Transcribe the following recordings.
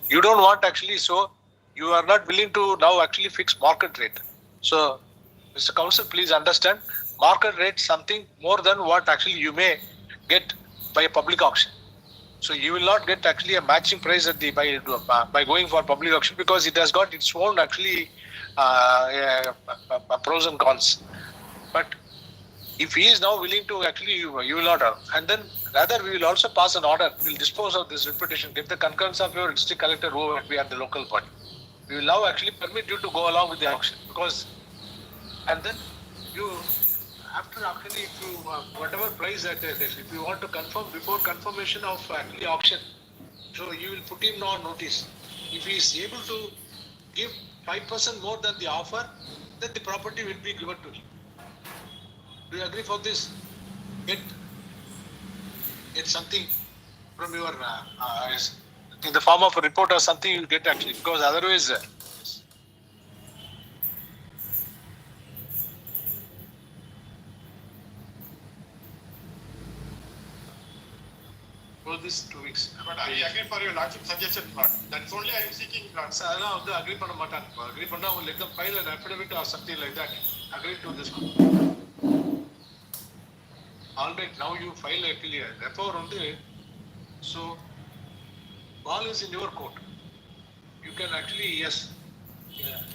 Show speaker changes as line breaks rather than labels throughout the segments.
You don't want actually, so you are not willing to now actually fix market rate. So, Mr. Counsel, please understand, market rate something more than what actually you may get by a public auction. So you will not get actually a matching price at the by going for public auction, because it has got its own actually pros and cons. But if he is now willing to actually, you will not, and then rather we will also pass an order. We will dispose of this reputation. Get the concurrence of your district collector, who will be at the local body. We will now actually permit you to go along with the auction, because, and then you after if you whatever price that if you want to confirm before confirmation of actually auction, so you will put him on notice. If he is able to give 5% more than the offer, then the property will be given to him. Do you agree for this? Get something from your in the form of a report or something you get actually, because otherwise. For this 2 weeks.
But I agree for your lordship suggestion part. That's only I am seeking.
Sir, I agree பண்ண மாட்டாங்க. Agree பண்ணா let them file an affidavit or something like that. Agree to this one. All right, now you file actually a therefore only. So ball is in your court. You can actually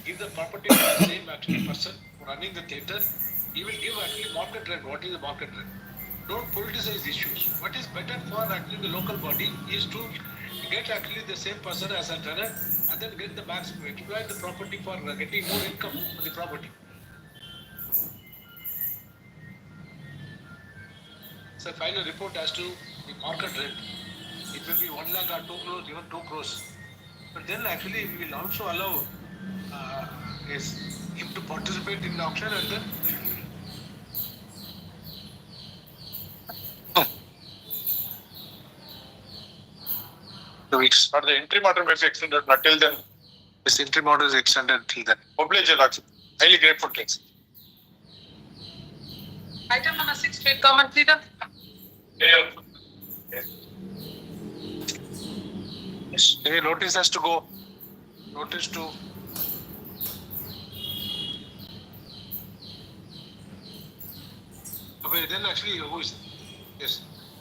give the property to the same actually person running the theatre. He will give actually market rent. What is the market rent? Don't politicize issues. What is better for actually the local body is to get actually the same person as a tenant and then get the maximum, exploit the property for getting more income for the property. So file a report as to the market rent. It will be 1 lakh or 2 crores, even 2 crores. But then actually we will also allow him to participate in the auction, and then 2 weeks.
But the interim order may be extended until then.
This interim order is extended until then.
Oblige your lordship. Highly grateful, thanks.
Item number 6, trade government leader.
Yes. Any notice has to go. Notice to. Okay, then actually who is? Yes.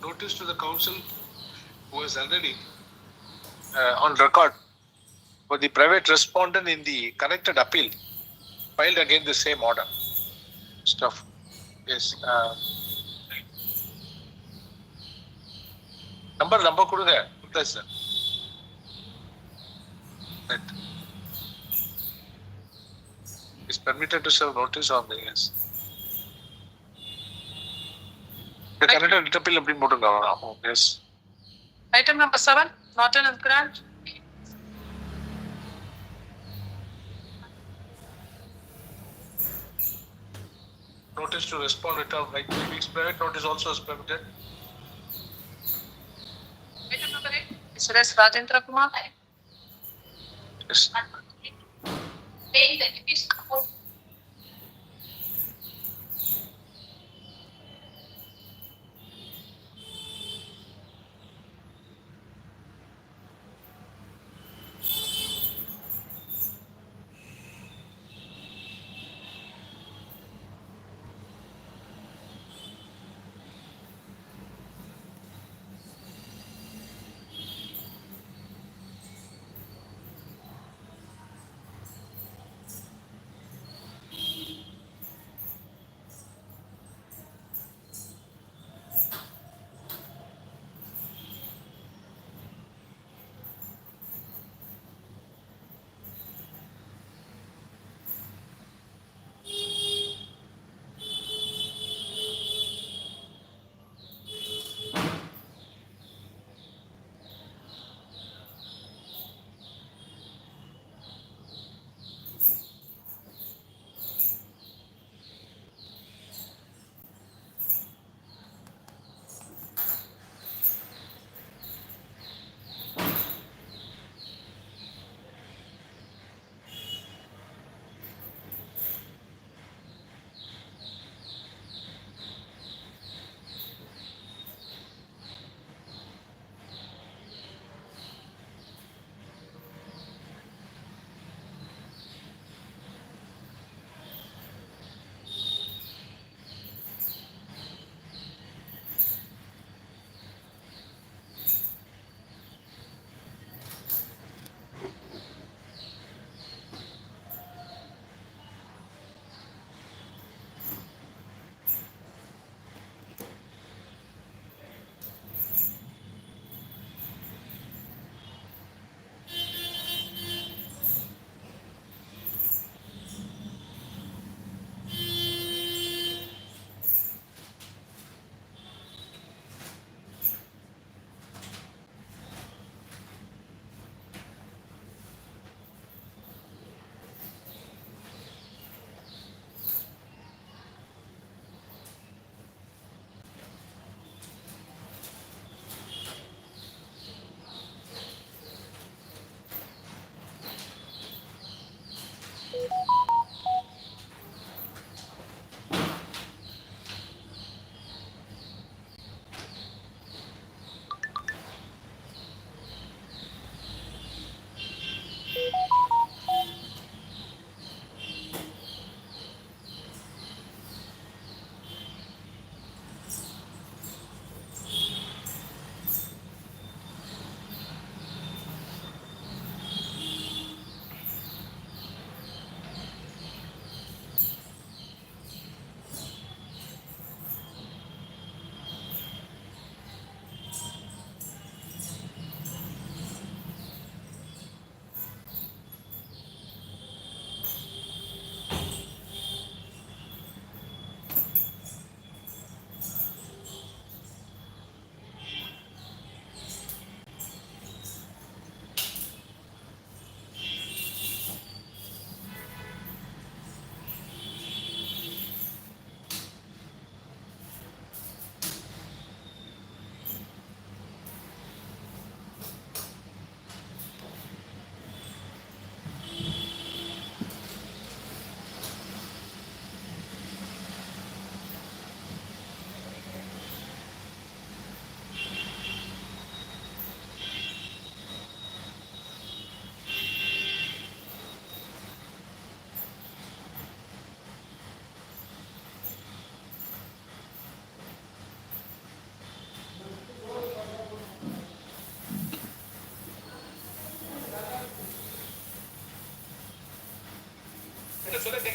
Notice to the council who is already on record for the private respondent in the connected appeal filed against the same order. Stuff. Yes. Number கொடுங்க. Yes, sir. Right. Is permitted to serve notice on the yes. The connected appeal அப்படின்னு போட்டுருக்காங்க. Yes.
Item number 7, Norton and Grant.
Notice to respond return like 3 weeks. Private notice also is permitted.
Item number 8, Mr. S. Rajendra Kumar.
Yes.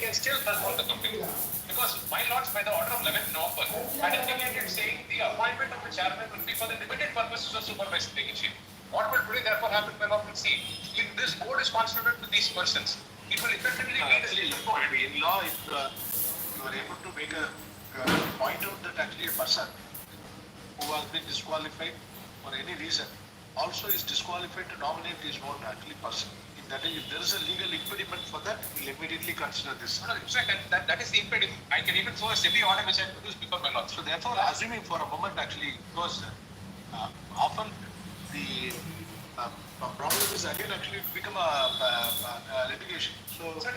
can still control the company. Because my lords, by the order of 11th November, had indicated saying the appointment of the chairman will be for the limited purposes of supervised litigation. What will today therefore happen, my lord, will see, if this board is constituted to these persons, it will effectively be the legal board.
In law, if you are able to make a point out that actually a person who has been disqualified for any reason also is disqualified to nominate his own actually person. That is, if there is a legal impediment for that, we'll immediately consider this.
No, in fact, that is the impediment. I can even force every order which I produce before my lord.
So therefore, assuming for a moment actually, because often the problem is again actually to become a litigation. So there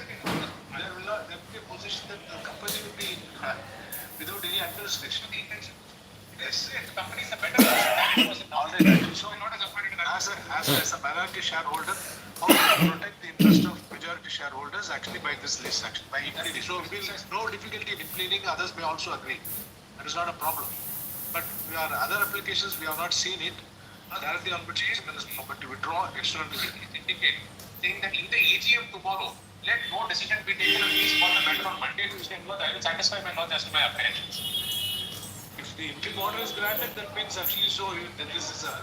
will be a position that the company will be without any administration.
Yes, the company is a better person than it was in
Already.
So, not as
As a minority shareholder, how do you protect the interest of majority shareholders actually by this list, actually by implementing? So we'll no difficulty in implementing, others may also agree. That is not a problem. But we are other applications we have not seen it. Directly on petition, but to withdraw externally.
indicate saying that in the AGM tomorrow, let no decision be taken at least for the matter on Monday, Tuesday, and Lord, I will satisfy my lord as to my apprehensions.
If the interim order is granted, that means actually so that this is a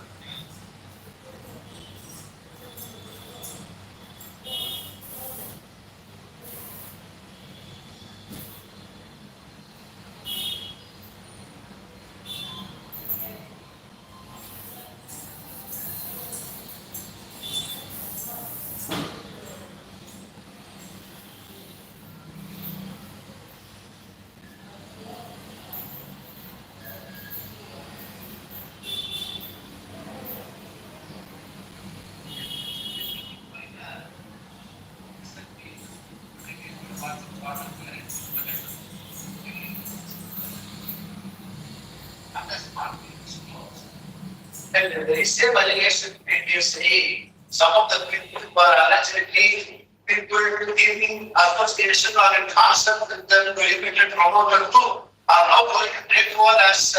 And the same allegation you say some of the people who are allegedly people giving association or in concept with the limited promoter too are now going to take over as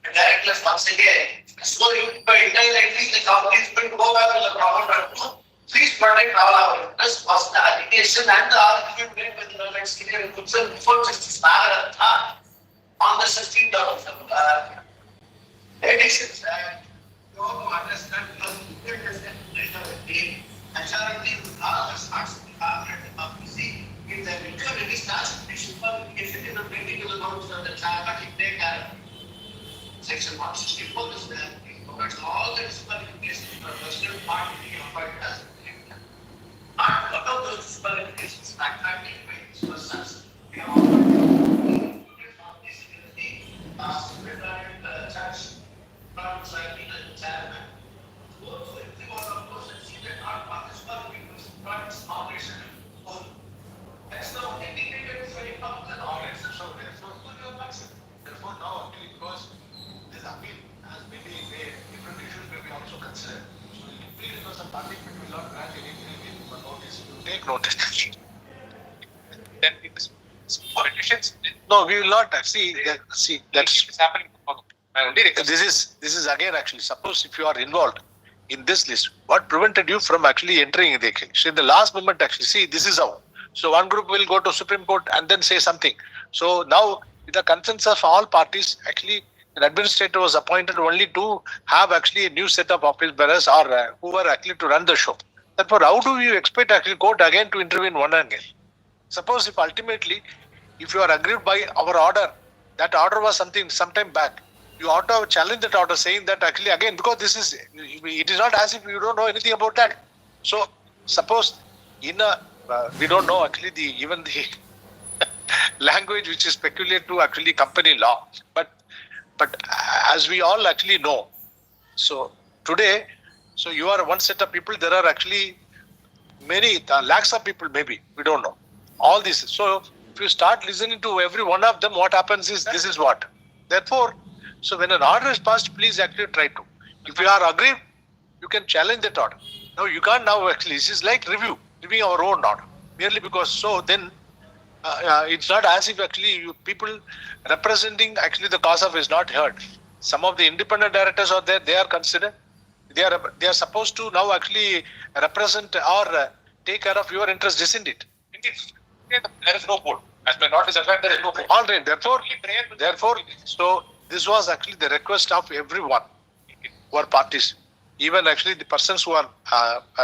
directors once again. So indirectly the company is going to go back to the promoter too. Please protect all our interests was the allegation and the argument made with the next senior before Justice Nagaratha on the 16th of elections. You have to understand the majority of us ask the see if the majority starts petition for litigation in the practical notes of the charter, if they can section 164 is there. But all the disqualifications for personal party of us are one of those disqualifications that are taken by persons. We have already judge from the chairman. So if they want to post and see that our participant because practice operation that's not indicated very public and all that.
so therefore now actually because this appeal has been being made, different issues may be also considered. So please because the parliament will not grant anything but notice to take notice.
Then it is politicians.
No, we will not see that's
It's happening tomorrow. I only request.
this is again actually suppose if you are involved in this list, what prevented you from actually entering the case? So in the last moment actually see this is how. So one group will go to Supreme Court and then say something. So now with the consensus of all parties, actually an administrator was appointed only to have actually a new set of appeal bearers or who were actually to run the show. Therefore, how do you expect actually court again to intervene one again? Suppose if ultimately, if you are aggrieved by our order, that order was sometime back, you ought to challenge that order saying that actually again, because it is not as if you don't know anything about that. So suppose we don't know actually even the language which is peculiar to actually company law, but as we all actually know, so today, so you are one set of people, there are actually many lakhs of people maybe, we don't know. All this. So if you start listening to every one of them, what happens is this is what. Therefore, so when an order is passed, please actually try to. If you are aggrieved, you can challenge that order. Now you can't now actually, this is like reviewing our own order. Merely because so then it's not as if actually people representing actually the cause of is not heard. Some of the independent directors are there, they are considered. They are supposed to now actually represent or take care of your interest, isn't it?
Indeed.
There is no board. As my notice is there is no board.
All right, therefore, so this was actually the request of everyone who are parties. Even actually the persons who are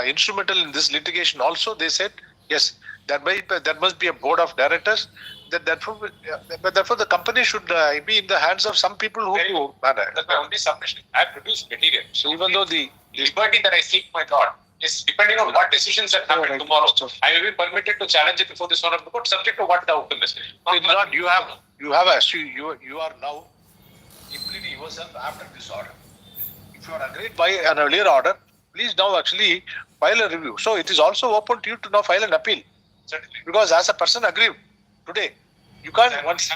instrumental in this litigation also, they said, yes, there must be a board of directors. Therefore the company should be in the hands of some people who
That's my only submission. I have produced material.
So even though the
liberty that I seek, my God, is depending on what decisions that happen tomorrow. I may be permitted to challenge it before this one of the court, subject to what the outcome is.
you are now implementing yourself after this order. If you are agreed by an earlier order, please now actually file a review. So it is also open to you to now file an appeal.
Certainly.
Because as a person aggrieved today, you can't
Once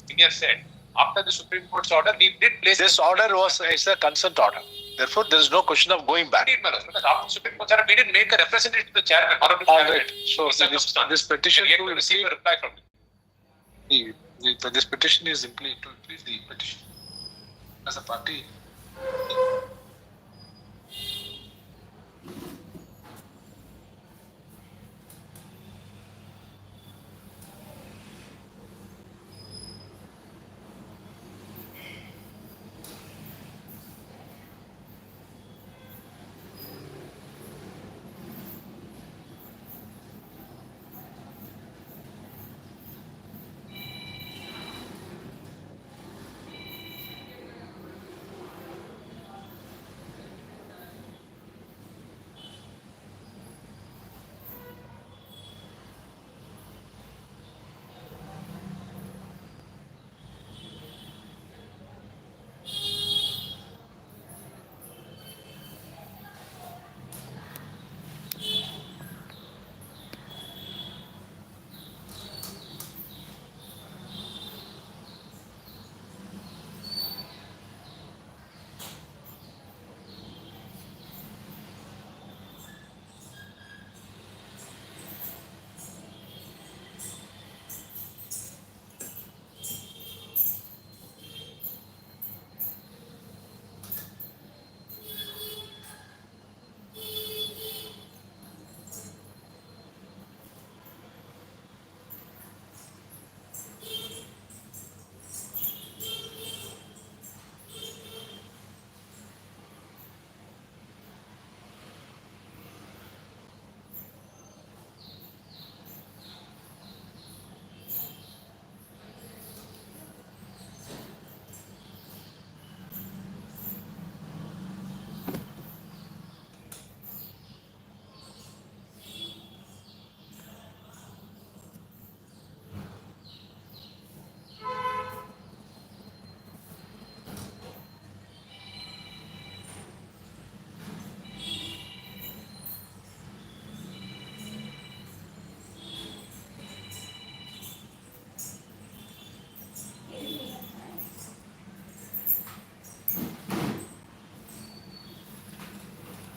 senior said, after the Supreme Court's order, we did place
this order is a consent order. Therefore, there is no question of going back.
Indeed, Manoj, because after the Supreme Court's order, we didn't make a representative to the chairman. Honorable
All
chairman.
right. So this petition
yet to receive a reply from him.
this petition is simply to increase the petition as a party.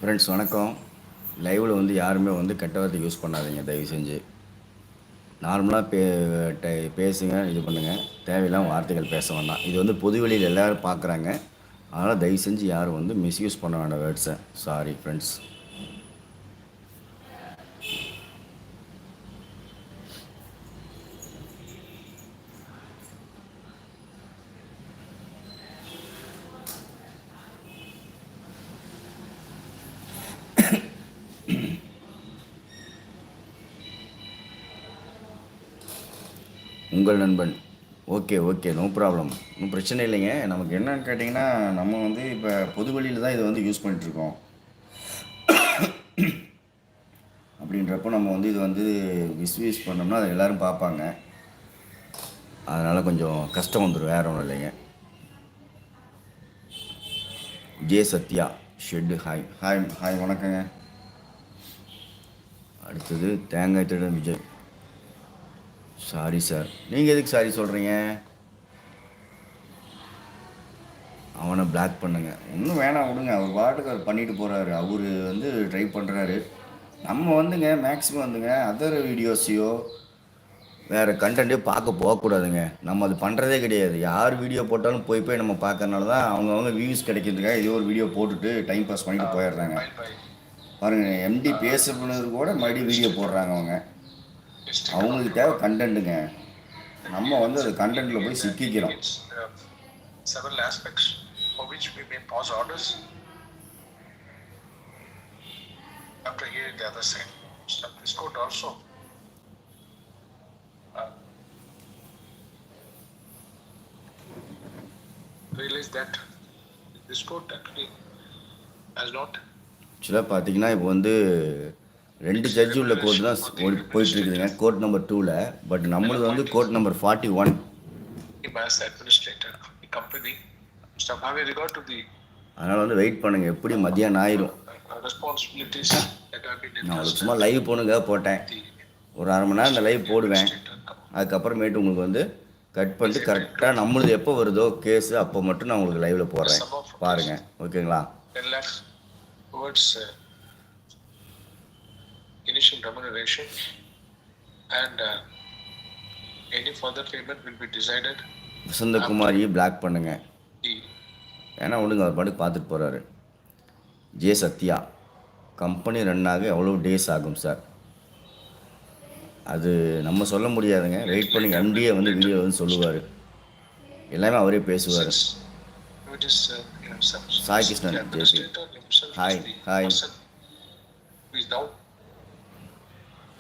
Friends வணக்கம். லைவில் வந்து யாருமே வந்து கெட்ட வார்த்தை use பண்ணாதீங்க தயவு செஞ்சு. நார்மலாக பேசுங்க, இது பண்ணுங்கள். தேவையில்லாமல் வார்த்தைகள் பேச வேண்டாம். இது வந்து பொதுவெளியில் எல்லோரும் பார்க்குறாங்க. அதனால் தயவு செஞ்சு யாரும் வந்து மிஸ்யூஸ் பண்ண வேண்டாம் வேர்ட்ஸை. Sorry friends. உங்கள் நண்பன். ஓகே நோ ப்ராப்ளம், ஒன்றும் பிரச்சனை இல்லைங்க. நமக்கு என்னன்னு கேட்டிங்கன்னா, நம்ம வந்து இப்போ பொது வழியில் தான் இதை வந்து யூஸ் பண்ணிகிட்ருக்கோம். அப்படின்றப்போ நம்ம வந்து இது வந்து மிஸ்யூஸ் பண்ணோம்னா அதை எல்லோரும் பார்ப்பாங்க. அதனால் கொஞ்சம் கஷ்டம் வந்துடும், வேறு ஒன்றும் இல்லைங்க. J Sathya shed hi hi hi வணக்கங்க. அடுத்தது தேங்காய் திடன் விஜய். Sorry sir. நீங்கள் எதுக்கு சாரி சொல்கிறீங்க? அவனை பிளாக் பண்ணுங்க. இன்னும் வேணாம், விடுங்க. அவர் பாட்டுக்கு அவர் பண்ணிட்டு போகிறாரு. அவர் வந்து ட்ரை பண்ணுறாரு. நம்ம வந்துங்க மேக்ஸிமம் வந்துங்க அதர் வீடியோஸையோ வேறு கண்டென்ட்டோ பார்க்க போகக்கூடாதுங்க. நம்ம அது பண்ணுறதே கிடையாது. யார் வீடியோ போட்டாலும் போய் நம்ம பார்க்கறனால தான் அவங்கவுங்க வியூஸ் கிடைக்கிறதுக்காக ஏதோ ஒரு வீடியோ போட்டுட்டு டைம் பாஸ் பண்ணிட்டு போயிடுறாங்க. பாருங்கள், எம்டி பேசுறது கூட மறுபடியும் வீடியோ போடுறாங்க அவங்க. அவங்களுக்கு தேவை கண்டென்ட்டுங்க. நம்ம வந்து அது கண்டென்ட்டில் போய் சிக்கிக்கிறோம்.
Several aspects for which we may pause orders after hearing the other side. So this court also realized that this court actually has not.
ஆக்சுவலாக பார்த்தீங்கன்னா இப்போ வந்து 2 ஜட்ஜு உள்ள கோர்ட் தான் போயிட்டு இருக்குதுங்க, கோர்ட் நம்பர் 2ல். பட் நம்மளது வந்து court number 41.
As administrator of the company, so having regard to the
அதனால் வந்து வெயிட் பண்ணுங்கள், எப்படி மதியானம் ஆயிரும்.
responsibilities that have been
நான் உங்களுக்கு சும்மா லைவ் போனுங்க போட்டேன், ஒரு அரை மணி நேரம் இந்த லைவ் போடுவேன். அதுக்கப்புறமேட்டு உங்களுக்கு வந்து கட் பண்ணிட்டு கரெக்டாக நம்மளுது எப்போ வருதோ கேஸு அப்போ மட்டும் நான் உங்களுக்கு லைவில் போடுறேன், பாருங்கள். ஓகேங்களா?
10 lakhs towards initial remuneration and any further payment will be decided.
வசந்தகுமாரியை பிளாக் பண்ணுங்க, ஏன்னா ஒழுங்கு அவர் பாட்டுக்கு பார்த்துட்டு போகிறாரு. ஜே சத்யா, கம்பெனி ரன் ஆக எவ்வளோ டேஸ் ஆகும் சார்? அது நம்ம சொல்ல முடியாதுங்க, வெயிட் பண்ணி எம்டிஏ வந்து வீடியோ வந்து சொல்லுவார், எல்லாமே அவரே பேசுவார். Sai Krishnan JP, hi hi.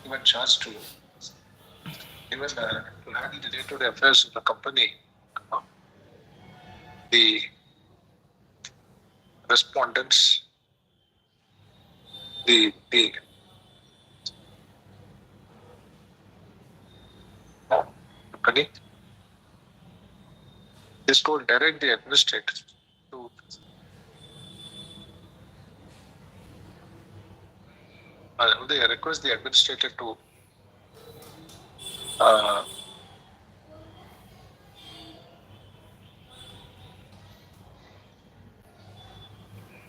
Even charged to even to handle the day-to-day affairs of the company. The respondents, the company, this could direct the administrator to they request the administrator to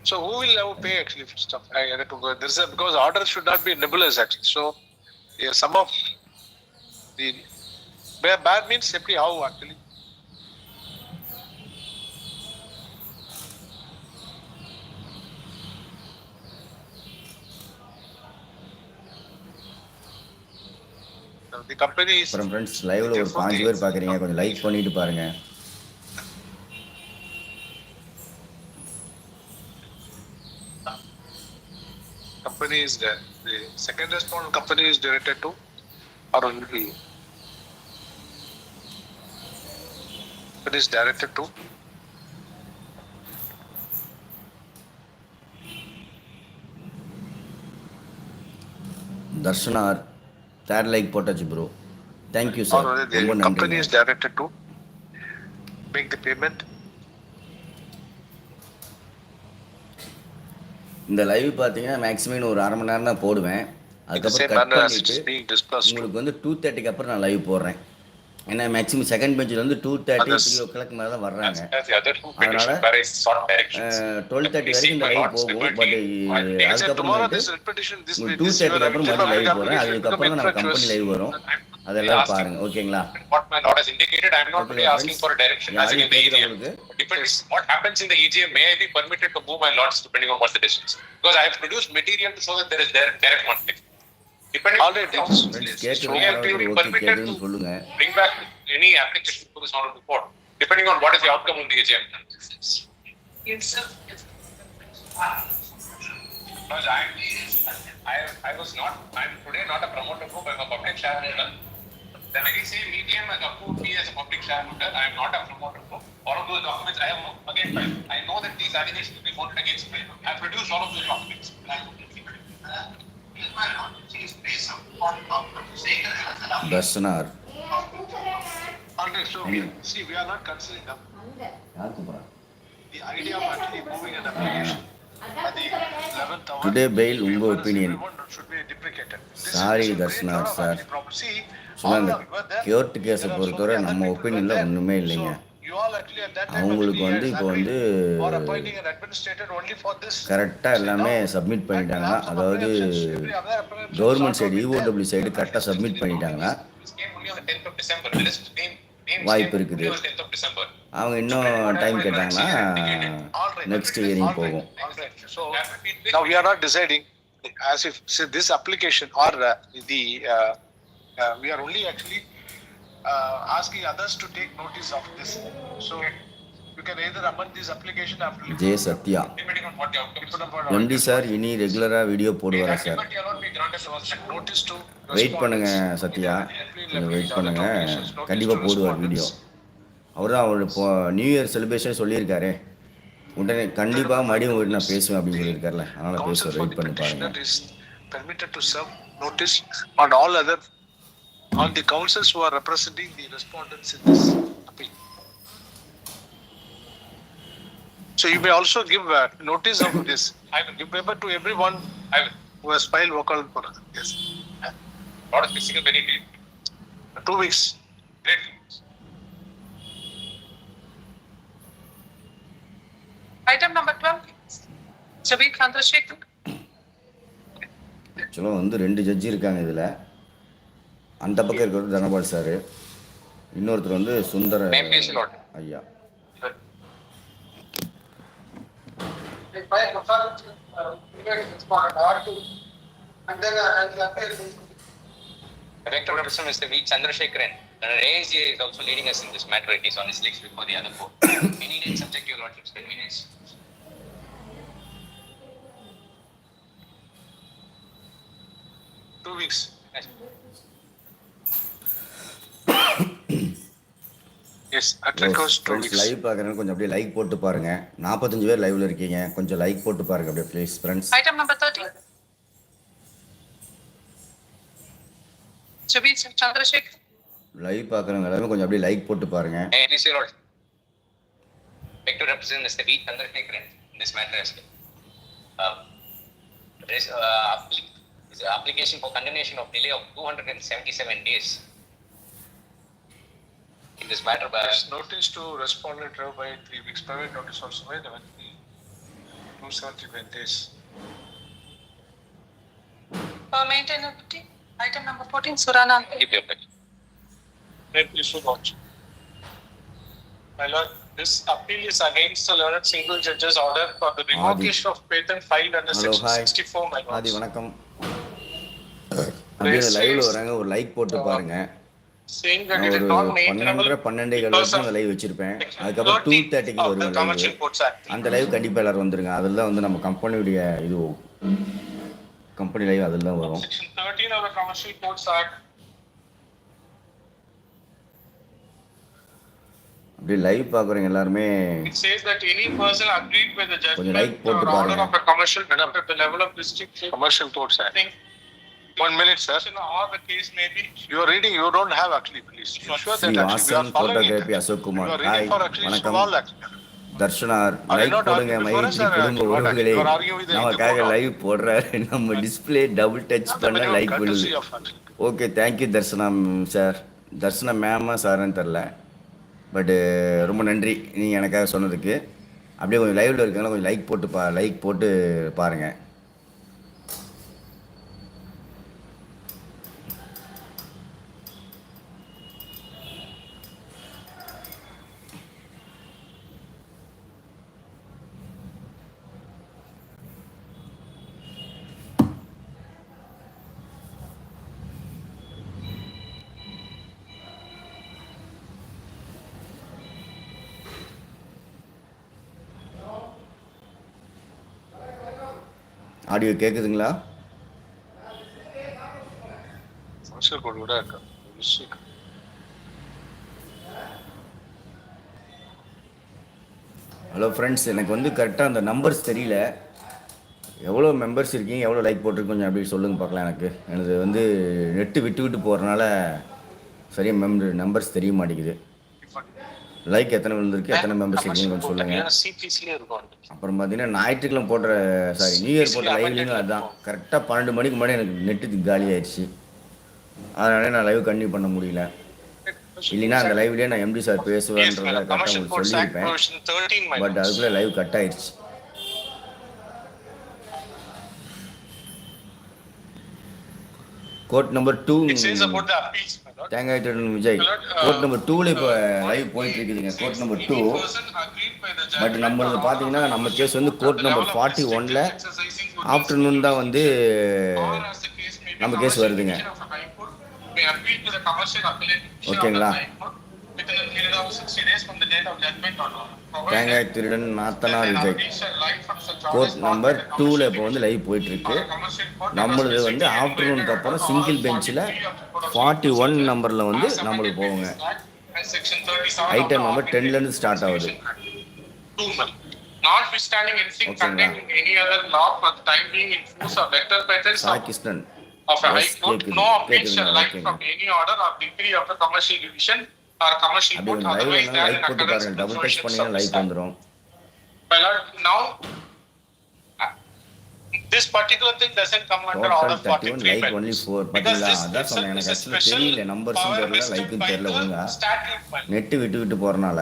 so who will have to pay actually for stuff? There's a, because orders should not be nebulous actually. So yeah, some of the bad means simply how actually. The company is.
அப்புறம் friends லைவ்ல ஒரு 5 பேர் பார்க்குறீங்க, கொஞ்சம் like பண்ணிட்டு பாருங்க.
Company is the second respondent company is directed to or only it is directed to
தர்ஷனார் third like போட்டாச்சு bro, thank you sir.
or the
ரொம்ப
company is
நன்றி.
directed to make the payment.
இந்த லைவ் பார்த்தீங்கன்னா maximum ஒரு அரை மணி நேரம் தான் போடுவேன், அதுக்கப்புறம் கட் பண்ணிவிட்டு உங்களுக்கு வந்து 2:30க்கு அப்புறம் நான் லைவ் போடுறேன். ஏன்னா மேக்ஸிமம் செகண்ட் பெஞ்சில் வந்து 2:30 3 மேலே தான் வர்றாங்க. அதனால் 12:30 வரைக்கும் இந்த லைவ் போகும். பட் அதுக்கப்புறம் 2:30க்கு அப்புறம் மறுபடியும் லைவ் போகிறேன், அதுக்கப்புறம் நம்ம கம்பெனி லைவ் வரும், அதெல்லாம் பாருங்க. ஓகேங்களா?
What my lord has indicated, I am not really asking for a direction as in the EGM. Depends what happens in the EGM. May I be permitted to move my lords depending on what the decisions? Because I have produced material to show that there is direct conflict. Depending on the permitted to bring back any application to this honorable court, depending on what is the outcome of the EGM. Because I was not, I am today not a promoter group, I am a public shareholder. The very same EGM has approved me as a public shareholder. I am not a promoter group. All of those documents I have again filed. I know that these allegations will be voted against me. I have produced all of those documents.
தர்ஷனார்
So see, we are not considering the idea of actually moving an application at the 11th hour.
Today bail உங்கள் opinion.
Should be deprecated.
Sorry தர்ஷனார் sir, சும்மா இந்த court கேஸை பொறுத்தவரை நம்ம ஒப்பீனியனில் ஒன்றுமே இல்லைங்க. அவங்களுக்கு வந்து இப்போ வந்து கரெக்டாக எல்லாமே சப்மிட் பண்ணிட்டாங்கன்னா, அதாவது கவர்மெண்ட் சைடு இஓடபிள்யூ சைடு கரெக்டாக சப்மிட் பண்ணிட்டாங்கன்னா வாய்ப்பு இருக்குது. அவங்க இன்னும் டைம் கேட்டாங்கன்னா நெக்ஸ்ட் ஹியரிங் போகும்.
Now we are not deciding as if this application or the We are only actually asking others to take notice of this. So you can either amend this application after.
J Sathya
Depending on what the outcome is.
MD sir இனி ரெகுலராக video போடுவாரா சார்?
But cannot be granted was
Notice to
wait பண்ணுங்க சத்யா, கொஞ்சம் wait பண்ணுங்க, கண்டிப்பாக போடுவார் video. அவர் தான் அவர் இப்போ நியூ இயர் செலிப்ரேஷன் சொல்லியிருக்காரு, உடனே கண்டிப்பாக மறுபடியும் உங்கள்கிட்ட நான் பேசுவேன் அப்படின்னு சொல்லியிருக்காருல, அதனால் பேசுவார், வெயிட் பண்ணி பாருங்க.
Permitted to serve notice on all other on the counsels who are representing the respondents in this appeal. So you may also give notice of this.
I will
Give paper to everyone who has filed vocal for us. Yes.
What is physical benefit?
2 weeks.
Great.
Item number 12. Javed Chandrasekhar.
ஆக்சுவலாக வந்து 2 ஜட்ஜி இருக்காங்க இதில். அந்த பக்கம் இருக்கிறது Dhanapal sir, இன்னொருத்தர் வந்து சுந்தர ஐயா.
Director of Mr. V. Chandrasekharan. The ASG is also leading us in this matter. It is on his legs before the other court. Any day subject your lordship's convenience.
Two weeks. Yes, at request 2 weeks.
Live பார்க்குறேன்னு கொஞ்சம் அப்படியே like போட்டு பாருங்க. 45 பேர் லைவ்ல இருக்கீங்க, கொஞ்சம் like போட்டு பாருங்க அப்படியே please friends.
Item number 13. Javed Chandrasekhar.
Live பார்க்குறவங்க எல்லாமே கொஞ்சம் அப்படியே லைக் போட்டு பாருங்க.
It is your lordship. Beg to represent Mr. V. Chandrasekharan in this matter as well. There is an application for condemnation of delay of 277 days. In this matter, by
Notice to respondent by 3 weeks. Private notice also by 275 days.
Maintainer 50. Item number 14. Surana.
keep your pleasure.
Then please should watch. My lord, this appeal is against the learned single judge's order for the revocation of patent filed under
Hello,
section
hi.
64. My
Aadhi
lord.
வணக்கம். அப்படியே லைவ்ல வராங்க, ஒரு like போட்டு பாருங்க.
Saying that
நான்
it is
ஒரு
not maintainable
12 வரைக்கும் அந்த லைவ் வச்சிருப்பேன். அதுக்கப்புறம் 2:30க்கு
of the
வருவேன்
Commercial
லைவ்.
Courts Act.
அந்த லைவ் கண்டிப்பாக எல்லாரும் வந்துருங்க. அதில் தான் வந்து நம்ம கம்பெனியுடைய இது கம்பெனி லைவ் அதில் தான் வரும்.
Section 13 of the Commercial Courts Act.
அப்படியே லைவ் பார்க்குறவங்க எல்லாருமே
It says that any person agreed with the
கொஞ்சம்
judgment
like போட்டு
or order
பாருங்க.
of a commercial at the level of district Commercial Courts Act. 1 minute, sir. Or the case may be. You are reading. You don't have actually, please. You sure
Sri
that actually we
Vasan
are following
photography
it?
Ashok
You
Kumar.
are reading
hi
for actually
வணக்கம்.
small actually.
தர்ஷனார்
Are you
like
not
போடுங்க.
arguing before us,
மைத்ரி
or
குடும்ப
you are
உறவுகளே,
you are arguing with the
நமக்காக
court?
Live போடுறாரு. நம்ம display double touch பண்ண லைக்
Courtesy
விழுது.
of actually.
Okay, thank you Darshana sir. Darshana மேமா சார்ன்னு தெரில, பட்டு ரொம்ப நன்றி நீங்கள் எனக்காக சொன்னதுக்கு. அப்படியே கொஞ்சம் லைவில் இருக்கனால கொஞ்சம் லைக் போட்டு பாருங்கள். ஆடியோ கேட்குதுங்களா?
Commercial Court கூட இருக்கு.
ஹலோ ஃப்ரெண்ட்ஸ், எனக்கு வந்து கரெக்டாக அந்த நம்பர்ஸ் தெரியல. எவ்வளோ மெம்பர்ஸ் இருக்கீங்க, எவ்வளோ லைக் போட்டிருக்கு கொஞ்சம் அப்படி சொல்லுங்கள் பார்க்கலாம். எனக்கு வந்து நெட்டு விட்டு போகிறனால சரியாக நம்பர்ஸ் தெரிய மாட்டேங்குது. லைக் எத்தனை விழுந்திருக்கு, எத்தனை மெம்பர்ஸ் இருக்கீங்கன்னு கொஞ்சம் சொல்லுங்கள்.
சிபிசிலே இருக்கும்.
அப்புறம் பார்த்தீங்கன்னா ஞாயிற்றுக்கிழமை போடுற நியூ இயர் போட்ட லைவ்லையும் அதுதான் கரெக்டாக 12 மணிக்கு முன்னாடி எனக்கு நெட்டு காலி ஆயிடுச்சு. அதனால நான் லைவ் கண்டினியூ பண்ண முடியல. இல்லைன்னா அந்த லைவ்லேயே நான் எம்டி சார் பேசுவேன்றத கரெக்டாக உங்களுக்கு சொல்லியிருப்பேன். பட் அதுக்குள்ளே லைவ் கட் ஆயிடுச்சு. கோர்ட் நம்பர் 2 தேங்காய் விஜய் கோர்ட் நம்பர் 2ல இப்போ லைவ் போயிட்டு இருக்குதுங்க. Court number 2. பட் நம்மளது பார்த்தீங்கன்னா நம்ம கேஸ் வந்து கோர்ட் நம்பர் 41ல் ஆஃப்டர்நூன் தான் வந்து நம்ம கேஸ் வருதுங்க.
may appeal to the commercial appellate division of the
ஓகேங்களா?
High Court within a period of 60 days from the date of judgment or law.
தேங்காய் திருடன் நாத்தனார் விஜய் கோர்ட்
கோர்ட்
நம்பர் 2ல் இப்போ வந்து லைவ் போயிட்டுருக்கு. நம்மளது வந்து ஆஃப்டர்நூனுக்கு அப்புறம் சிங்கிள் பெஞ்சில் 41 நம்பரில் வந்து நம்மளுக்கு போவோங்க. ஐட்டம் நம்பர் 10லேருந்து ஸ்டார்ட் ஆகுது.
Notwithstanding anything contained in any other law for the time being in force or letter patents
Sai Krishnan
of a high court, no appeal shall rise
ஓகேங்க.
from any order or decree of a commercial division or commercial
அப்படி
court
ஒரு live
otherwise
வேணாலும்
than
like
in
போட்டு
accordance
பாருங்க.
with the
double touch
provisions
பண்ணிங்கன்னா
of
like
this act.
வந்துடும்.
My lord, now this particular thing doesn't come under order
total 31
43
like
but
only 4
because
பார்த்தீங்களா?
this
அதான் சொன்னேன், எனக்கு
is a
ஆக்சுவலாக
special
தெரியல, நம்பர்ஸும்
power
தெரியல,
vested
லைக்கும்
by
தெரியல ஒழுங்கா.
the statute. My lord.
Net விட்டு போகிறனால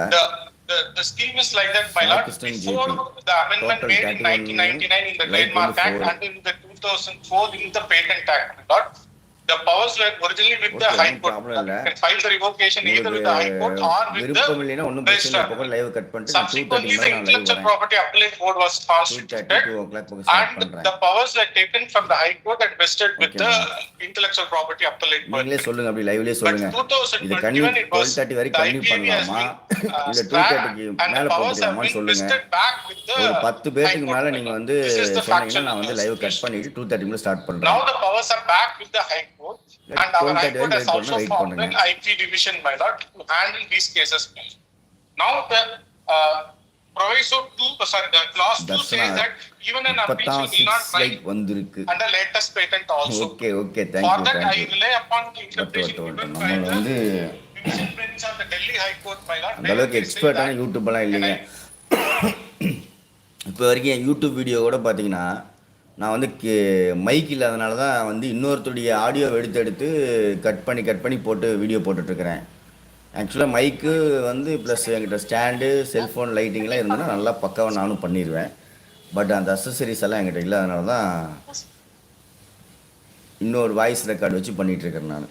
The scheme is like that, my
Saai
lord.
Krishnan
Before
JP.
the amendment
Total
made in
31
1999 in the
like
Trademark Act
24.
and in the 2004 in the Patent Act, my lord. The powers were originally with the
Okay,
High
no
Court.
problem
You
இல்ல.
can file the revocation either with the High Court or with
விருப்பம்
the
இல்லைன்னா ஒன்றும் பிரச்சனை இல்லை.
registrar.
இப்போ live cut பண்ணிட்டு நான் 2:30
Subsequently, the
மேலே நான் லைவ்
Intellectual
வரேன்.
Property Appellate Board was
2:30
constituted
2 o'clock பக்கம் ஸ்டார்ட்
and
பண்ணுறேன்.
the powers were taken from the High Court and vested with
Okay,
the
ma'am.
Intellectual Property Appellate Board.
நீங்களே சொல்லுங்க, அப்படி லைவ்லேயே
But
சொல்லுங்க. இது
2021
கன்னியூ
it was
12:30
the
வரைக்கும் continue
IPAB has
பண்ணலாமா
been
இல்லை
scrapped
2:30க்கு
and the
மேலே
powers have
போட்டுக்கலாமான்னு
been
சொல்லுங்க.
vested back with the
ஒரு 10
High
பேருக்கு
Court.
மேலே நீங்கள் வந்து
This is the factual
சொன்னீங்கன்னா நான் வந்து லைவ் கட்
situation.
பண்ணிட்டு 2:30 மேலே ஸ்டார்ட்
Now
பண்ணுறேன்.
the powers are back with the High Court and our
12:30
High Court has
wait
also
wait
formed
பண்ணுங்க.
an IP division, my lord, to handle these cases. Now the proviso 2, sorry, the clause 2 says
Darshana,
that even an appeal
இப்பதான்
will not
6 like
rise
வந்திருக்கு.
under latest patent also.
Okay okay,
For
thank you
that, I
thank you.
rely upon the
வட்டு
interpretation
வட்டு வட்டு
given by
நம்மளை
the
வந்து
division bench of the Delhi High Court, my lord.
அந்த அளவுக்கு
They say
எக்ஸ்பர்ட்டான
that-
யூடியூப்லாம் இல்லைங்க. இப்போ வரைக்கும் என் யூடியூப் வீடியோ கூட பார்த்தீங்கன்னா நான் வந்து மைக் இல்லாதனால தான் வந்து இன்னொருத்தருடைய ஆடியோவை எடுத்து கட் பண்ணி போட்டு வீடியோ போட்டுட்ருக்கிறேன். ஆக்சுவலாக மைக்கு வந்து ப்ளஸ் என்கிட்ட ஸ்டாண்டு செல்ஃபோன் லைட்டிங்லாம் இருந்ததுன்னா நல்லா பக்காவாக நானும் பண்ணிடுவேன். பட் அந்த அக்சசரிஸ் எல்லாம் என்கிட்ட இல்லாதனால தான் இன்னொரு வாய்ஸ் ரெக்கார்டு வச்சு பண்ணிகிட்ருக்கிறேன் நான்.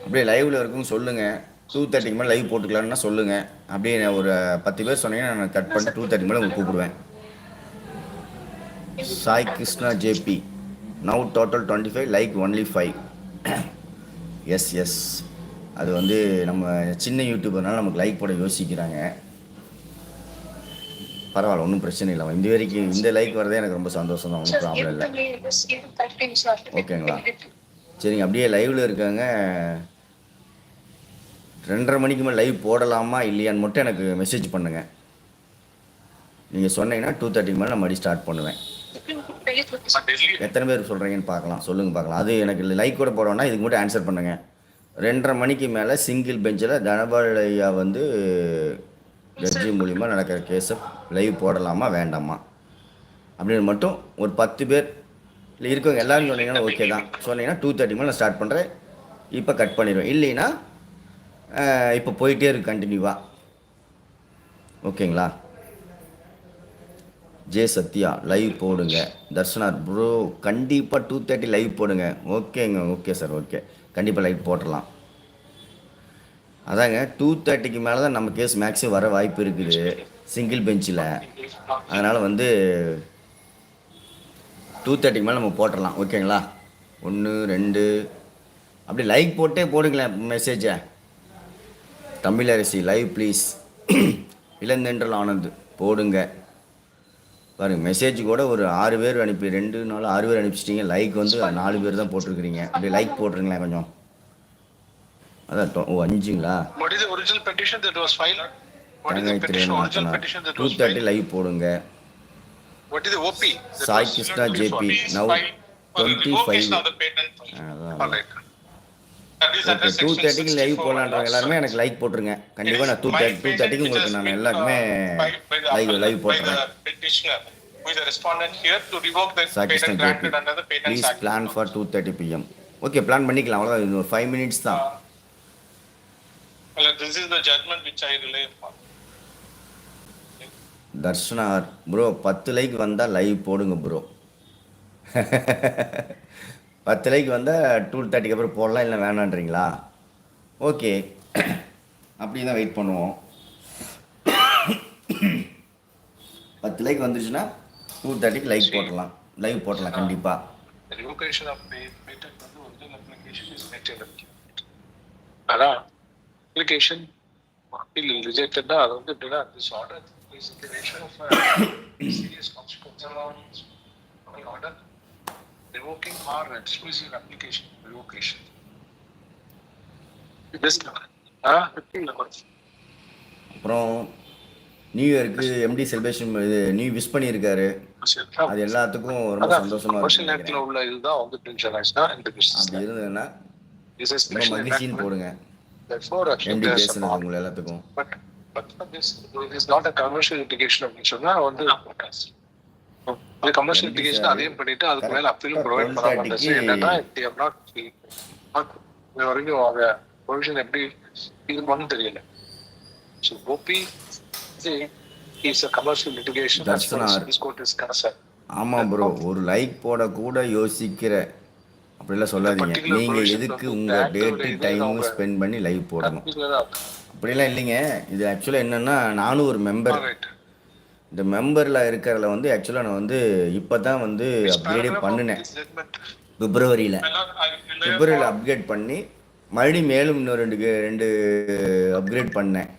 அப்படியே லைவில் இருக்கும் சொல்லுங்கள். 2:30 மேலே லைவ் போட்டுக்கலான்னா சொல்லுங்கள். அப்படியே நான் ஒரு 10 பேர் சொன்னீங்கன்னா நான் கட் பண்ணிட்டு 2:30 மேலே உங்களுக்கு கூப்பிடுவேன். Sai Krishna JP now total 25 like only 5. Yes அது வந்து நம்ம சின்ன யூடியூபர்னால நமக்கு லைக் போட யோசிக்கிறாங்க. பரவாயில்ல, ஒன்றும் பிரச்சனை இல்லை. இந்த வரைக்கும் இந்த லைக் வரதே எனக்கு ரொம்ப சந்தோஷம் தான், ஒன்றும் ப்ராப்ளம் இல்லை. ஓகேங்களா? சரிங்க, அப்படியே லைவில் இருக்காங்க. 2:30 மணிக்கு மேலே லைவ் போடலாமா இல்லையான்னு மட்டும் எனக்கு மெசேஜ் பண்ணுங்கள். நீங்கள் சொன்னீங்கன்னா 2:30 மேலே நான் மறுபடியும் ஸ்டார்ட் பண்ணுவேன். எத்தனை பேர் சொல்கிறீங்கன்னு பார்க்கலாம், சொல்லுங்கள் பார்க்கலாம். அது எனக்கு லைக் கூட போடணும்னா இதுக்கு மட்டும் ஆன்சர் பண்ணுங்கள். 2:30 மணிக்கு மேலே சிங்கிள் பெஞ்சில் தனபாலையா வந்து ஜட்ஜி மூலிமா நடக்கிற கேஸை லைவ் போடலாமா வேண்டாமா அப்படின்னு மட்டும் ஒரு 10 பேர் இல்லை இருக்கவங்க எல்லோரும் சொன்னீங்கன்னா ஓகே தான். சொன்னீங்கன்னா 2:30 மேலே நான் ஸ்டார்ட் பண்ணுறேன். இப்போ கட் பண்ணிடுவேன். இல்லைன்னா இப்போ போயிட்டே இருக்கு கண்டினியூவாக. ஓகேங்களா? ஜே சத்யா லைவ் போடுங்க. தர்ஷனார் ப்ரோ கண்டிப்பாக 2:30 லைவ் போடுங்க. ஓகேங்க, ஓகே சார், ஓகே, கண்டிப்பாக லைவ் போட்டுடலாம். அதாங்க 2:30க்கு மேலே தான் நம்ம கேஸ் மேக்ஸிமம் வர வாய்ப்பு இருக்குது சிங்கிள் பெஞ்சில். அதனால் வந்து 2:30க்கு மேலே நம்ம போட்டுடலாம். ஓகேங்களா? 1 2 அப்படி லைக் போட்டே போடுங்களேன் மெசேஜை. Tamilarasi live please. இளந்தென்றல் ஆனந்த் போடுங்க. பாருங்கள், மெசேஜ் கூட ஒரு 6 பேர் அனுப்பி 2 4 6 பேர் அனுப்பிச்சிட்டிங்க. லைக் வந்து 4 பேர் தான் போட்டிருக்கிறீங்க. அப்படி லைக் போட்டுருங்களேன் கொஞ்சம். அதான் 5ங்களா?
What is the original petition that was filed? What is the
தேங்காய்
original
திரு
petition that was
2:30
filed?
Live போடுங்க.
What is the OP? that
Sai
was
Krishna
filed
JP
before?
Now
For the
25.
revocation of the patent.
அதான்.
All right.
That is under
okay,
section
2:30க்கு live
64,
போடலான்றவங்க எல்லாருமே எனக்கு like போட்டுருங்க. கண்டிப்பாக நான் 2:30க்கு உங்களுக்கு நான் எல்லாருக்குமே லைவ் போட்டுறேன். Sai Krishna JP please plan for 2:30 PM. Okay, plan பண்ணிக்கலாம். அவ்வளோதான், இன்னும் 5 மினிட்ஸ் தான்.
This is the judgment which I rely upon.
தர்ஷனார் ப்ரோ 10 லைக் வந்தால் லைவ் போடுங்க ப்ரோ. 10 லைக் வந்தால் 2:30க்கு அப்புறம் போடலாம், இல்லை வேணான்றீங்களா? ஓகே, அப்படி தான் வெயிட் பண்ணுவோம். 10 லைக் வந்துருச்சுன்னா 2:30க்கு லைவ் போட்டலாம் கண்டிப்பாக.
The revocation of patent வந்து original application is maintained. அதான் application appeal rejected னா அது வந்து எப்படின்னா this order is in the nature of a serious consequence of an order revoking or dismissing application revocation. This
அப்புறம் new இயருக்கு empty celebration இது new wish பண்ணியிருக்காரு. அது எல்லாத்துக்கும் ரொம்ப சந்தோஷமா
இருக்கு. உள்ள இதுதான் வந்து டென்ஷன் ஆயிடுச்சுன்னா இந்த
அப்படி இருந்ததுன்னா ரொம்ப மகிழ்ச்சின்னு போடுங்க. எம்டி பேசுனது உங்களை எல்லாத்துக்கும்.
But this is not a commercial litigation அப்படின்னு சொன்னா வந்து commercial litigation அதையும் பண்ணிட்டு அதுக்கு மேல அப்பீலும் ப்ரொவைட் பண்ண மாட்டாங்க. என்னன்னா they have not வரைக்கும் அவங்க ப்ரொவிஷன் எப்படி இது பண்ணு தெரியல. So OP is a commercial litigation as far as this court is concerned.
ஆமா ப்ரோ, ஒரு லைக் போட கூட யோசிக்கிற அப்படிலாம் சொல்லாதீங்க. நீங்க எதுக்கு உங்க டேட்டு டைமும் ஸ்பெண்ட் பண்ணி லைவ் போடணும் அப்படிலாம் இல்லைங்க. இது ஆக்சுவலாக என்னன்னா நானும் ஒரு மெம்பர். இந்த மெம்பரில் இருக்கிறதுல வந்து ஆக்சுவலாக நான் வந்து இப்போ தான் வந்து அப்கிரேடே பண்ணினேன். பிப்ரவரியில் அப்கிரேட் பண்ணி மறுபடியும் மேலும் இன்னும் ரெண்டு அப்கிரேட் பண்ணேன்.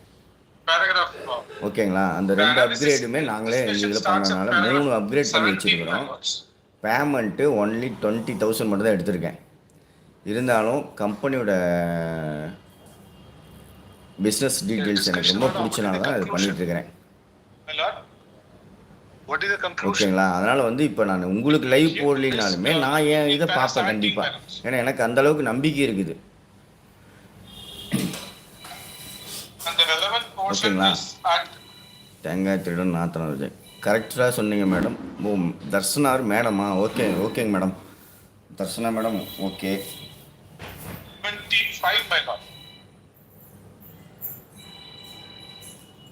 ஓகேங்களா, அந்த 2 அப்கிரேடுமே நாங்களே எங்கள் இதில் பண்ணனால 3 அப்கிரேட் பண்ணி வச்சுருக்கிறோம். பேமெண்ட்டு ஒன்லி 20,000 மட்டும் தான் எடுத்திருக்கேன். இருந்தாலும் கம்பெனியோட பிஸ்னஸ் டீட்டெயில்ஸ் எனக்கு ரொம்ப பிடிச்சனால தான் இது பண்ணிகிட்ருக்கிறேன். ஓகேங்களா, அதனால் வந்து இப்போ நான் உங்களுக்கு லைவ் போடலினாலுமே நான் என் இதை பார்ப்பேன் கண்டிப்பாக. ஏன்னா எனக்கு அந்தளவுக்கு நம்பிக்கை இருக்குது. ஓகேங்களா, தேங்காய் திருடன் நாத்தனம் விஜய் கரெக்டாக சொன்னீங்க மேடம். ஓ தர்ஷனார் மேடமா? ஓகேங்க madam. Darshana madam okay.
25 my lord.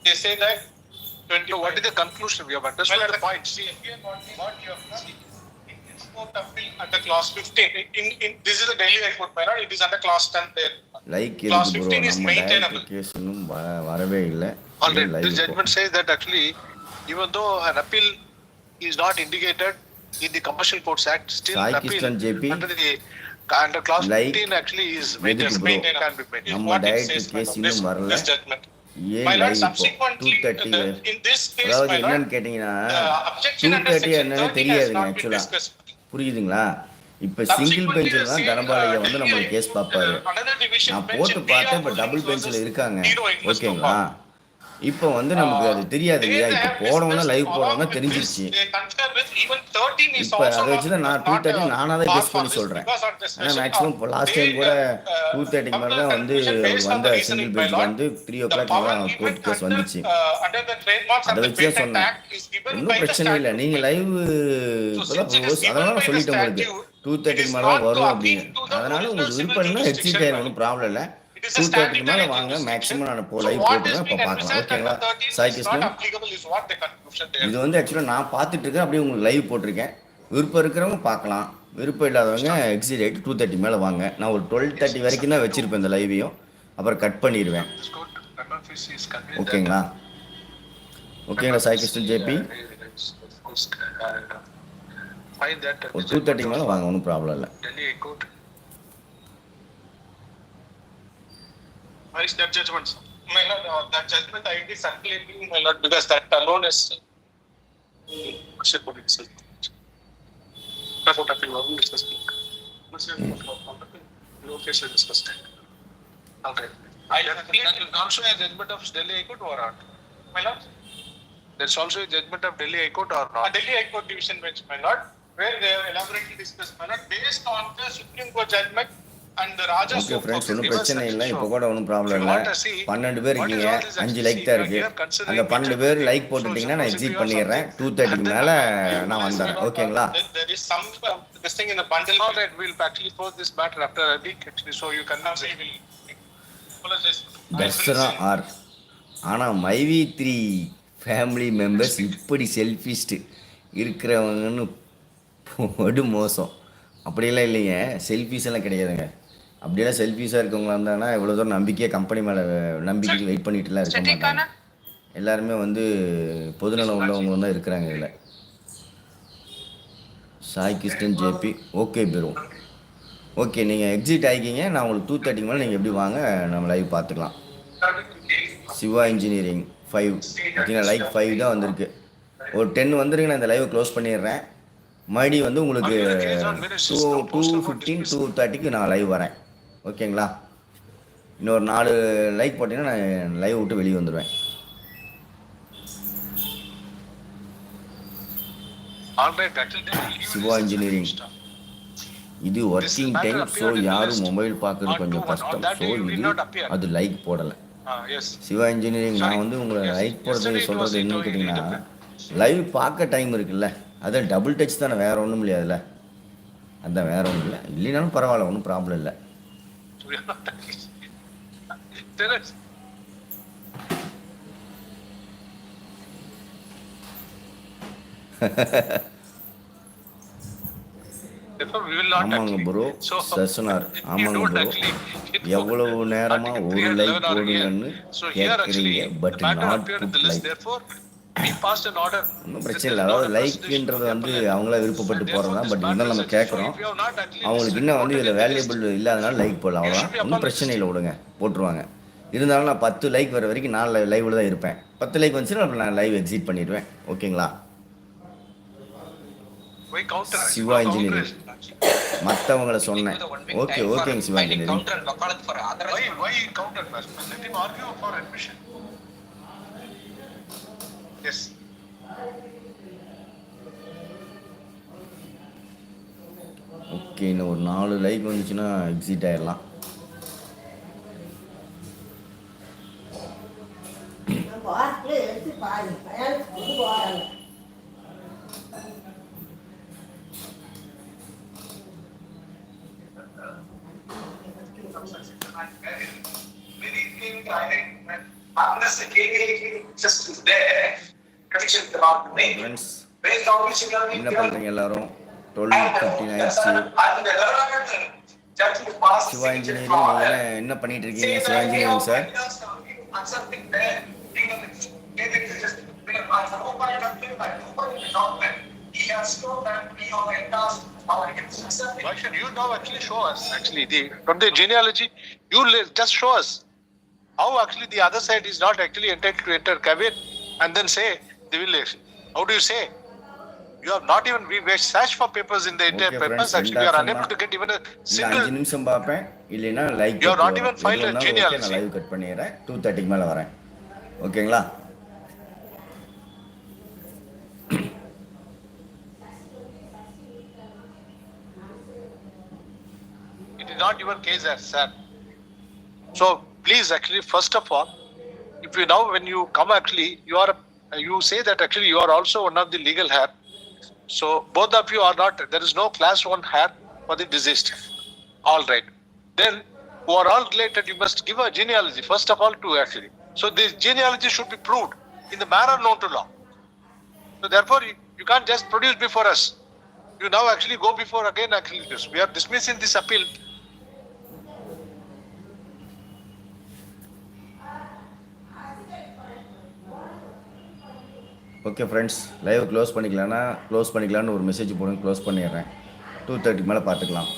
They say that 20.
What is the conclusion? We have understood the point.
See, here what you have done. It's court appeal under clause 15. In this is the Delhi High Court my lord. It is under clause 10 there.
Like இருக்கு bro, நம்ம direct case இன்னும் வரவே இல்லை.
The judgment says that actually even though an appeal is not indicated in the Commercial Courts Act, still an appeal under clause 15 actually is maintained. Can be maintained.
நம்ம direct case இன்னும் வரல. ஏன் live இப்போ 2:30 அதாவது என்னன்னு கேட்டிங்கன்னா 2:30 என்னன்னு தெரியாதுங்க ஆக்சுவலாக. புரியுதுங்களா? இப்போ சிங்கிள் பெஞ்சில் தான் தனபாலையை வந்து நம்மளுக்கு கேஸ் பார்ப்பாரு. நான் போட்டு பார்த்தேன், இப்போ டபுள் பெஞ்சில் இருக்காங்க. ஓகேங்களா, இப்போ வந்து நமக்கு அது தெரியாது இல்லையா. இப்போ போடணும்னா லைவ் போடணும்னா தெரிஞ்சிருச்சு. இப்போ அதை வச்சு தான் நான் 2:30 நானாக தான் கெஸ் பண்ணி சொல்கிறேன். ஆனால் மேக்ஸிமம் இப்போ லாஸ்ட் டைம் கூட 2:30 மேலே தான் வந்து வந்த சிங்கிள் பெஞ்சுக்கு வந்து 3 o'clock தான் கோர்ட் கேஸ் வந்துச்சு. அதை வச்சு தான் சொன்னேன். ஒன்றும் பிரச்சனை இல்லை, நீங்கள் லைவ் அதெல்லாம் நான் சொல்லிட்டேன் உங்களுக்கு 2:30 மேலே தான் வரும் அப்படின்னு. அதனால உங்களுக்கு விருப்பம்னா எக்ஸிட் ஆயிரும், ஒன்றும் ப்ராப்ளம் இல்லை. 2:30 மேலே வாங்க, மேக்ஸிமம் நான் இப்போ லைவ் போட்டுருவேன், இப்போ பார்க்கலாம். ஓகேங்களா சாய் கிருஷ்ணன், இது வந்து ஆக்சுவலாக நான் பார்த்துட்டு இருக்கேன், அப்படியே உங்களுக்கு லைவ் போட்டிருக்கேன். விருப்பம் இருக்கிறவங்க பார்க்கலாம், விருப்பம் இல்லாதவங்க எக்ஸிட் ஆகிட்டு 2:30 மேலே வாங்க. நான் ஒரு 12:30 வரைக்கும் தான் வச்சுருப்பேன் இந்த லைவையும், அப்புறம் கட் பண்ணிடுவேன். ஓகேங்களா சாய் கிருஷ்ணன் ஜேபி, ஒரு 2:30 மேலே வாங்க, ஒன்றும் ப்ராப்ளம் இல்லை.
Where is that judgment, sir? My lord, that judgment I did circulating, my lord, because that alone is.
Okay. That's also a judgment of Delhi High Court or not?
My lord,
There's also a judgment of Delhi High Court or not?
Delhi High Court division bench, my lord, where they have elaborately discussed, my lord, based on the Supreme Court judgment.
Okay friends, ஒன்றும் பிரச்சனை இல்லை. இப்போ கூட ஒன்றும் problem இல்லை. 12 பேர் இருக்கீங்க, 5 like தான் இருக்குது. அந்த 12 பேர் லைக் போட்டுட்டிங்கன்னா நான் எக்ஸிட் பண்ணிடுறேன். 2:30 மேலே நான் வந்துடுறேன். ஓகேங்களா, தர்ஷனா ஆர். ஆனால் மைவி 3 ஃபேமிலி மெம்பர்ஸ் இப்படி செல்ஃபிஸ்ட்டு இருக்கிறவங்கன்னு போடு மோசம். அப்படியெல்லாம் இல்லைங்க, செல்ஃபீஸ் எல்லாம் கிடையாதுங்க. அப்படியெல்லாம் செல்ஃபீஸாக இருக்கவங்களா இருந்தாங்கன்னா இவ்வளோ தூரம் நம்பிக்கையாக கம்பெனி மேலே நம்பிக்கைக்கு வெயிட் பண்ணிட்டுலாம் இருக்க மாட்டாங்க. எல்லாருமே வந்து பொதுநலம் உள்ளவங்க தான் இருக்கிறாங்க இதில். Sai Krishnan JP. Okay bro. Okay, நீங்கள் எக்ஸிட் ஆகிக்கிங்க. நான் உங்களுக்கு 2:30 மேலே நீங்கள் எப்படி வாங்க, நம்ம லைவ் பார்த்துக்கலாம். சிவா இன்ஜினியரிங் 5 பார்த்தீங்கன்னா லைக் 5 தான் வந்திருக்கு. ஒரு 10 வந்துருங்க, நான் இந்த லைவை க்ளோஸ் பண்ணிடுறேன். மறுபடியும் வந்து உங்களுக்கு 2:15 2:30க்கு நான் லைவ் வரேன். ஓகேங்களா? இன்னொரு 4 லைக் போட்டிங்கன்னா நான் லைவ் விட்டு வெளியே வந்துடுவேன். சிவா இன்ஜினியரிங் இது ஒர்க்கிங் டைம். ஸோ யாரும் மொபைல் பார்க்குறது கொஞ்சம் கஷ்டம். ஸோ இது அது லைக் போடலை. சிவா இன்ஜினியரிங் நான் வந்து உங்களை லைக் போடுறது சொல்கிறது என்னன்னு கேட்டிங்கன்னா, லைவ் பார்க்க டைம் இருக்குல்ல, அதை டபுள் டச் தானே, வேறு ஒன்றும் இல்லையாதுல்ல. அதுதான், வேறு ஒன்றும் இல்லை. இல்லைனாலும் பரவாயில்ல, ஒன்றும் ப்ராப்ளம் இல்லை. ஆமாங்க ப்ரோ, சசனார். ஆமாங்க ப்ரோ, எவ்வளவு நேரமா ஒரு லைக் போடுங்கன்னு கேட்குறீங்க, பட் நாட் புட் லைக். ஒன்றும் பிரச்சனை இல்லை. அதாவது லைக்குன்றது வந்து அவங்களா விருப்பப்பட்டு போகிறது தான். பட் இருந்தாலும் நம்ம கேட்குறோம். அவங்களுக்கு இன்னும் வந்து இதில் வேல்யூபிள் இல்லாதனால லைக் போடலாம், அவ்வளோதான். ஒன்றும் பிரச்சனை இல்லை, விடுங்க, போட்டுருவாங்க. இருந்தாலும் நான் 10 லைக் வர வரைக்கும் நான் லைவில் தான் இருப்பேன். 10 லைக் வந்துச்சுன்னா நான் லைவ் எக்ஸிட் பண்ணிடுவேன். ஓகேங்களா? சிவா இன்ஜினியரிங் மற்றவங்கள சொன்னேன். ஓகே, ஓகேங்க சிவா இன்ஜினியரிங். ஓகே, இன்னும் ஒரு 4 லைக் வந்துச்சுன்னா எக்ஸிட் ஆயிடலாம். என்ன பண்ணுறீங்க எல்லாரும்? 12:15 ஆயிடுச்சு. சிவா இன்ஜினியரிங் நீங்கள் என்ன பண்ணிட்டு இருக்கீங்க? Siva engineering sir,
why should you now actually show us from the genealogy? Just show us how actually the other side is not actually entitled to enter caveat and then say they will. How do you say? You have not even, we searched for papers in the entire papers. Actually, we are unable to get even a single.
5 நிமிஷம் பார்ப்பேன், இல்லைன்னா like.
You have not even filed a genealogy.
நான் live cut பண்ணிடுறேன். 2:30க்கு மேலே வரேன். ஓகேங்களா?
It is not your case, sir. So please, actually, first of all, if you now when you come, actually, you say that actually you are also one of the legal heir. So both of you are not. There is no class 1 heir for the deceased. All right. Then, who are all related, you must give a genealogy first of all to actually. So this genealogy should be proved in the manner known to law. So therefore, you can't just produce before us. You now actually go before again. Actually, this we are dismissing this appeal.
Okay friends, live close பண்ணிக்கலான்னு ஒரு message போடுங்க. Close பண்ணிடுறேன். 2:30 மேலே பார்த்துக்கலாம்.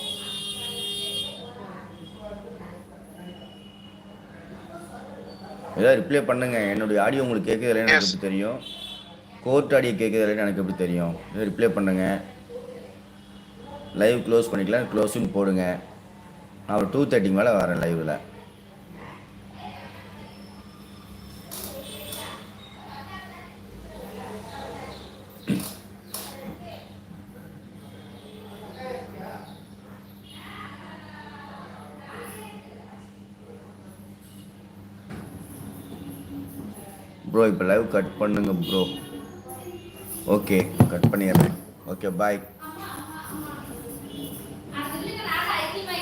ஏதாவது reply பண்ணுங்கள். என்னுடைய audio உங்களுக்கு கேட்குறது இல்லைன்னு எனக்கு எப்படி தெரியும்? கோர்ட் ஆடியோ கேட்குறது இல்லைன்னு எனக்கு எப்படி தெரியும்? ரிப்ளை பண்ணுங்கள். லைவ் க்ளோஸ் பண்ணிக்கலாம், க்ளோஸுன்னு போடுங்க. நான் ஒரு 2:30 மேலே வரேன் லைவில். ப்ரோ இப்போ லைவ் கட் பண்ணுங்க ப்ரோ. ஓகே, கட் பண்ணிடுறேன். ஓகே, பாய்.